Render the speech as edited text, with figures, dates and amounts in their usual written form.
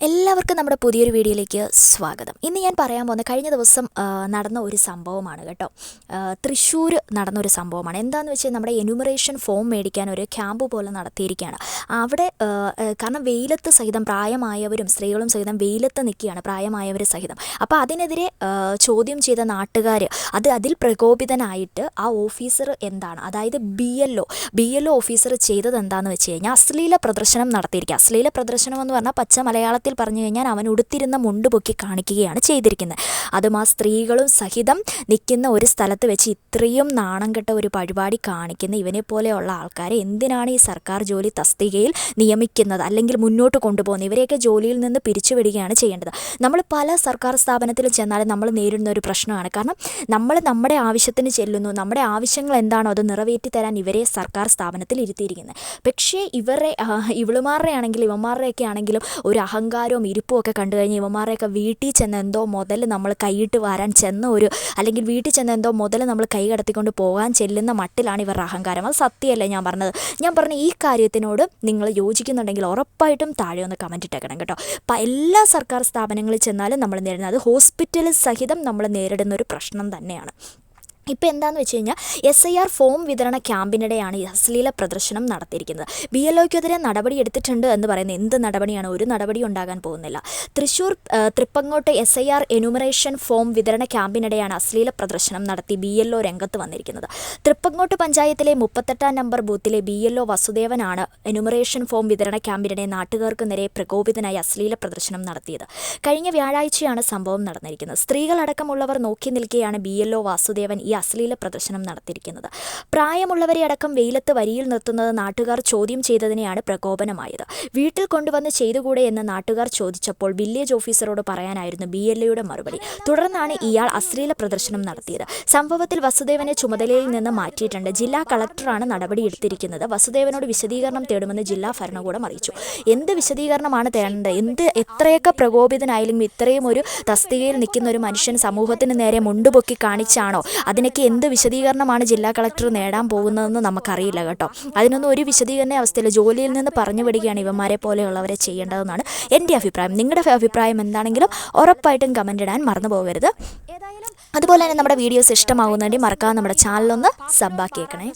എല്ലാവർക്കും നമ്മുടെ പുതിയൊരു വീഡിയോയിലേക്ക് സ്വാഗതം. ഇന്ന് ഞാൻ പറയാൻ പോകുന്ന കഴിഞ്ഞ ദിവസം നടന്ന ഒരു സംഭവമാണ് കേട്ടോ. തൃശ്ശൂർ നടന്നൊരു സംഭവമാണ്. എന്താണെന്ന് വെച്ചാൽ നമ്മുടെ എന്യൂമറേഷൻ ഫോം മേടിക്കാൻ ഒരു ക്യാമ്പ് പോലെ നടത്തിയിരിക്കുകയാണ്. അവിടെ കാരണം വെയിലത്ത് സഹിതം പ്രായമായവരും സ്ത്രീകളും സഹിതം വെയിലത്ത് നിൽക്കുകയാണ്, പ്രായമായവർ സഹിതം. അപ്പോൾ അതിനെതിരെ ചോദ്യം ചെയ്ത നാട്ടുകാർ അതിൽ പ്രകോപിതനായിട്ട് ആ ഓഫീസർ എന്താണ്, അതായത് ബി എൽ ഒ ഓഫീസർ ചെയ്തത് എന്താണെന്ന് വെച്ച് കഴിഞ്ഞാൽ അശ്ലീല പ്രദർശനം നടത്തിയിരിക്കുക. അശ്ലീല പ്രദർശനം എന്ന് പറഞ്ഞാൽ പച്ച മലയാളത്തിൽ പറഞ്ഞു കഴിഞ്ഞാൽ അവൻ ഉടുത്തിരുന്ന മുണ്ട് പൊക്കി കാണിക്കുകയാണ് ചെയ്തിരിക്കുന്നത്. അതും ആ സ്ത്രീകളും സഹിതം നിൽക്കുന്ന ഒരു സ്ഥലത്ത് വെച്ച് ഇത്രയും നാണം കെട്ട ഒരു പരിപാടി കാണിക്കുന്ന ഇവനെ പോലെയുള്ള ആൾക്കാരെ എന്തിനാണ് ഈ സർക്കാർ ജോലി തസ്തികയിൽ നിയമിക്കുന്നത് അല്ലെങ്കിൽ മുന്നോട്ട് കൊണ്ടുപോകുന്നത്? ഇവരെയൊക്കെ ജോലിയിൽ നിന്ന് പിരിച്ചുവിടുകയാണ് ചെയ്യേണ്ടത്. നമ്മൾ പല സർക്കാർ സ്ഥാപനത്തിലും ചെന്നാലും നമ്മൾ നേരിടുന്ന ഒരു പ്രശ്നമാണ്. കാരണം നമ്മൾ നമ്മുടെ ആവശ്യത്തിന് ചെല്ലുന്നു, നമ്മുടെ ആവശ്യങ്ങൾ എന്താണോ അത് നിറവേറ്റി തരാൻ ഇവരെ സർക്കാർ സ്ഥാപനത്തിൽ ഇരുത്തിയിരിക്കുന്നത്. പക്ഷേ ഇവളുമാരുടെ ആണെങ്കിലും ഇവന്മാരുടെയൊക്കെ ആണെങ്കിലും ഒരു അഹങ്കാരവും ഇരിപ്പും ഒക്കെ കണ്ടു കഴിഞ്ഞ് ഇവന്മാരെയൊക്കെ വീട്ടിൽ ചെന്ന് എന്തോ മുതൽ നമ്മൾ കൈയിട്ട് വാരാൻ ചെന്ന അല്ലെങ്കിൽ വീട്ടിൽ ചെന്ന് എന്തോ മുതൽ നമ്മൾ കൈ കടത്തിക്കൊണ്ട് പോകാൻ ചെല്ലുന്ന മട്ടിലാണ് ഇവരുടെ അഹങ്കാരം. അത് സത്യമല്ലേ ഞാൻ പറഞ്ഞത്? ഞാൻ പറഞ്ഞ ഈ കാര്യത്തിനോട് നിങ്ങൾ യോജിക്കുന്നുണ്ടെങ്കിൽ ഉറപ്പായിട്ടും താഴെ ഒന്ന് കമൻറ്റ് ഇട്ടേക്കണം കേട്ടോ. എല്ലാ സർക്കാർ സ്ഥാപനങ്ങളിൽ ചെന്നാലും നമ്മൾ നേരിടുന്നത്, അത് ഹോസ്പിറ്റൽ സഹിതം നമ്മൾ നേരിടുന്ന ഒരു പ്രശ്നം തന്നെയാണ്. ഇപ്പോൾ എന്താണെന്ന് വെച്ച് കഴിഞ്ഞാൽ SIR ഫോം വിതരണ ക്യാമ്പിനിടെയാണ് ഈ അശ്ലീല പ്രദർശനം നടത്തിയിരിക്കുന്നത്. BLOയ്ക്കെതിരെ നടപടി എടുത്തിട്ടുണ്ട് എന്ന് പറയുന്നത് എന്ത് നടപടിയാണ്? ഒരു നടപടി ഉണ്ടാകാൻ പോകുന്നില്ല. തൃശ്ശൂർ തൃപ്പങ്ങോട്ട് SIR എന്യൂമറേഷൻ ഫോം വിതരണ ക്യാമ്പിനിടെയാണ് അശ്ലീല പ്രദർശനം നടത്തി BLO രംഗത്ത് വന്നിരിക്കുന്നത്. തൃപ്പങ്ങോട്ട് പഞ്ചായത്തിലെ 38 നമ്പർ ബൂത്തിലെ BLO വസുദേവനാണ് എന്യൂമറേഷൻ ഫോം വിതരണ ക്യാമ്പിനിടെ നാട്ടുകാർക്ക് നേരെ പ്രകോപിതനായി അശ്ലീല പ്രദർശനം നടത്തിയത്. കഴിഞ്ഞ വ്യാഴാഴ്ചയാണ് സംഭവം നടന്നിരിക്കുന്നത്. സ്ത്രീകളടക്കമുള്ളവർ നോക്കി നിൽക്കെയാണ് BLO വാസുദേവൻ ഈ അശ്ലീല പ്രദർശനം നടത്തിയിരിക്കുന്നത്. പ്രായമുള്ളവരെ അടക്കം വെയിലത്ത് വരിയിൽ നിർത്തുന്നത് നാട്ടുകാർ ചോദ്യം ചെയ്തതിനെയാണ് പ്രകോപനമായത്. വീട്ടിൽ കൊണ്ടുവന്ന് ചെയ്തുകൂടെ എന്ന് നാട്ടുകാർ ചോദിച്ചപ്പോൾ വില്ലേജ് ഓഫീസറോട് പറയാനായിരുന്നു BLOയുടെ മറുപടി. തുടർന്നാണ് ഇയാൾ അശ്ലീല പ്രദർശനം നടത്തിയത്. സംഭവത്തിൽ വസുദേവനെ ചുമതലയിൽ നിന്ന് മാറ്റിയിട്ടുണ്ട്. ജില്ലാ കളക്ടറാണ് നടപടിയെടുത്തിരിക്കുന്നത്. വസുദേവനോട് വിശദീകരണം തേടുമെന്ന് ജില്ലാ ഭരണകൂടം അറിയിച്ചു. എന്ത് വിശദീകരണമാണ് തേടേണ്ടത്? എത്രയൊക്കെ പ്രകോപിതനായാലും ഇത്രയും ഒരു തസ്തികയിൽ നിൽക്കുന്ന ഒരു മനുഷ്യൻ സമൂഹത്തിന് നേരെ മുണ്ടുപൊക്കി കാണിച്ചാണോ? അതിനൊക്കെ എന്ത് വിശദീകരണമാണ് ജില്ലാ കളക്ടർ നേടാൻ പോകുന്നതെന്ന് നമുക്കറിയില്ല കേട്ടോ. അതിനൊന്നും ഒരു വിശദീകരണ അവസ്ഥയിൽ ജോലിയിൽ നിന്ന് പറഞ്ഞു വിടുകയാണ് ഇവന്മാരെ പോലെയുള്ളവരെ ചെയ്യേണ്ടതെന്നാണ് എൻ്റെ അഭിപ്രായം. നിങ്ങളുടെ അഭിപ്രായം എന്താണെങ്കിലും ഉറപ്പായിട്ടും കമൻ്റ് ഇടാൻ മറന്നു പോകരുത്. അതുപോലെ തന്നെ നമ്മുടെ വീഡിയോസ് ഇഷ്ടമാകുന്നതിന് മറക്കാതെ നമ്മുടെ ചാനലൊന്ന് സബ്ബാക്കിയേക്കണേ.